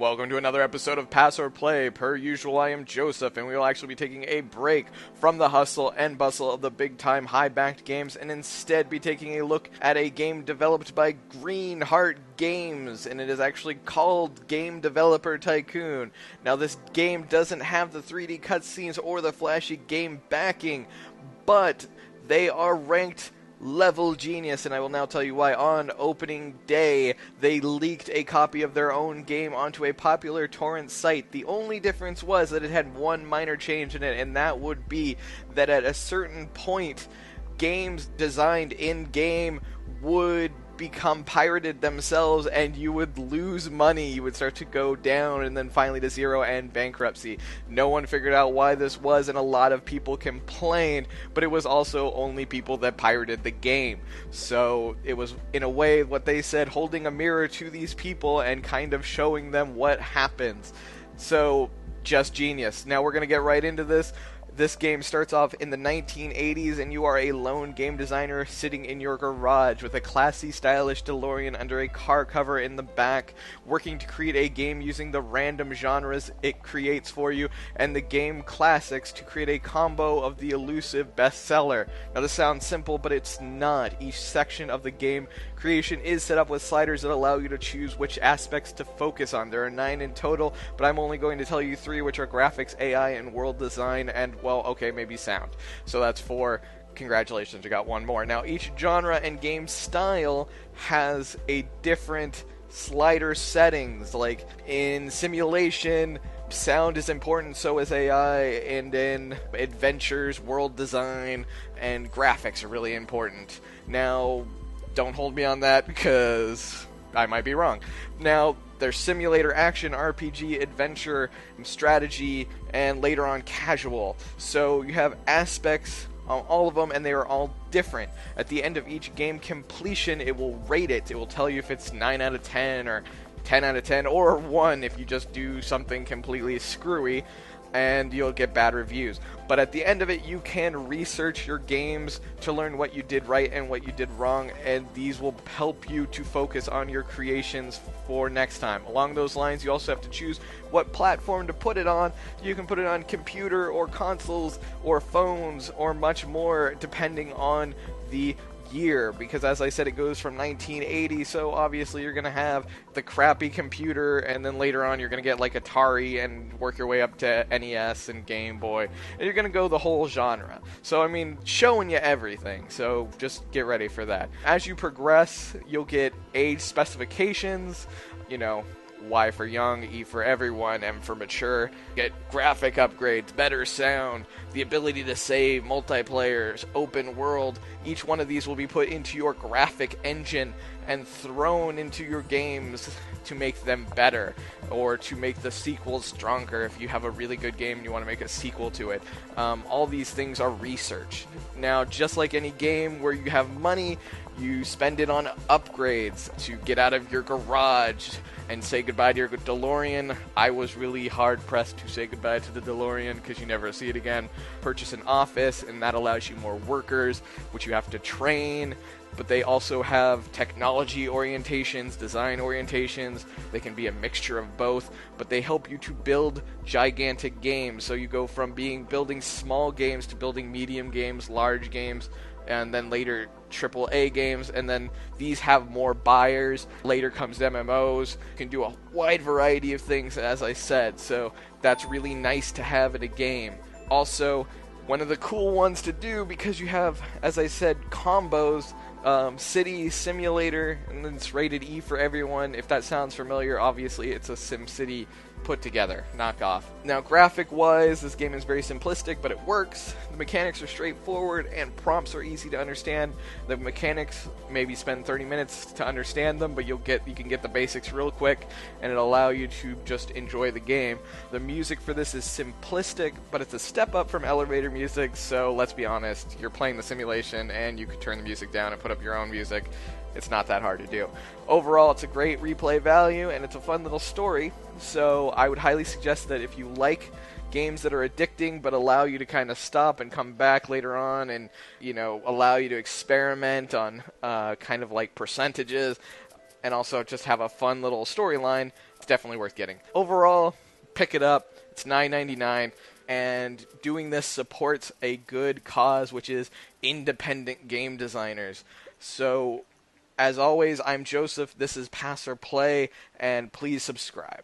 Welcome to another episode of Pass or Play. Per usual, I am Joseph, and we will actually be taking a break from the hustle and bustle of the big-time high-backed games, and instead be taking a look at a game developed by Green Heart Games, and it is actually called Game Developer Tycoon. Now, this game doesn't have the 3D cutscenes or the flashy game backing, but they are ranked level genius, and I will now tell you why. On opening day, they leaked a copy of their own game onto a popular torrent site. The only difference was that it had one minor change in it, and that would be that at a certain point, games designed in-game would become pirated themselves, and you would lose money. You would start to go down and then finally to zero and bankruptcy. No one figured out why this was, and a lot of people complained, but it was also only people that pirated the game. So it was, in a way, what they said, holding a mirror to these people and kind of showing them what happens. So, just genius. Now we're going to get right into this. This game starts off in the 1980s, and you are a lone game designer sitting in your garage with a classy, stylish DeLorean under a car cover in the back, working to create a game using the random genres it creates for you and the game classics to create a combo of the elusive bestseller. Now, this sounds simple, but it's not. Each section of the game creation is set up with sliders that allow you to choose which aspects to focus on. There are 9 in total, but I'm only going to tell you 3, which are graphics, AI, and world design, and well, okay, maybe sound. So that's 4. Congratulations, you got 1 more. Now, each genre and game style has a different slider settings. Like, in simulation, sound is important, so is AI, and in adventures, world design, and graphics are really important. Now, don't hold me on that, because I might be wrong. Now, there's simulator, action, RPG, adventure, strategy, and later on casual. So you have aspects on all of them, and they are all different. At the end of each game completion, it will rate it. It will tell you if it's 9 out of 10 or 10 out of 10 or 1 if you just do something completely screwy, and you'll get bad reviews. But at the end of it, you can research your games to learn what you did right and what you did wrong, and these will help you to focus on your creations for next time. Along those lines, you also have to choose what platform to put it on. You can put it on computer or consoles or phones or much more, depending on the year, because as I said, it goes from 1980, so obviously you're going to have the crappy computer, and then later on you're going to get like Atari and work your way up to NES and Game Boy, and you're going to go the whole genre. So I mean, showing you everything, so just get ready for that. As you progress, you'll get age specifications, you know, Y for young, E for everyone, M for mature. Get graphic upgrades, better sound, the ability to save, multiplayers, open world. Each one of these will be put into your graphic engine and thrown into your games to make them better, or to make the sequels stronger. If you have a really good game and you want to make a sequel to it, all these things are research. Now, just like any game where you have money, you spend it on upgrades to get out of your garage and say goodbye to your DeLorean. I was really hard-pressed to say goodbye to the DeLorean because you never see it again. Purchase an office, and that allows you more workers, which you have to train. But they also have technology orientations, design orientations. They can be a mixture of both, but they help you to build gigantic games. So you go from building small games to building medium games, large games, and then later AAA games, and then these have more buyers. Later comes MMOs. You can do a wide variety of things, as I said, so that's really nice to have in a game. Also, one of the cool ones to do, because you have, as I said, combos, City Simulator, and then it's rated E for everyone. If that sounds familiar, obviously it's a SimCity put together, knockoff. Now, graphic-wise, this game is very simplistic, but it works. The mechanics are straightforward, and prompts are easy to understand. The mechanics, maybe spend 30 minutes to understand them, but you can get the basics real quick, and it'll allow you to just enjoy the game. The music for this is simplistic, but it's a step up from elevator music, so let's be honest, you're playing the simulation, and you could turn the music down and put up your own music. It's not that hard to do. Overall, it's a great replay value, and it's a fun little story, so I would highly suggest that if you like games that are addicting but allow you to kind of stop and come back later on, and, you know, allow you to experiment on kind of like percentages and also just have a fun little storyline. It's definitely worth getting. Overall, pick it up. It's $9.99, and doing this supports a good cause, which is independent game designers. So, as always, I'm Joseph. This is Pass or Play, and please subscribe.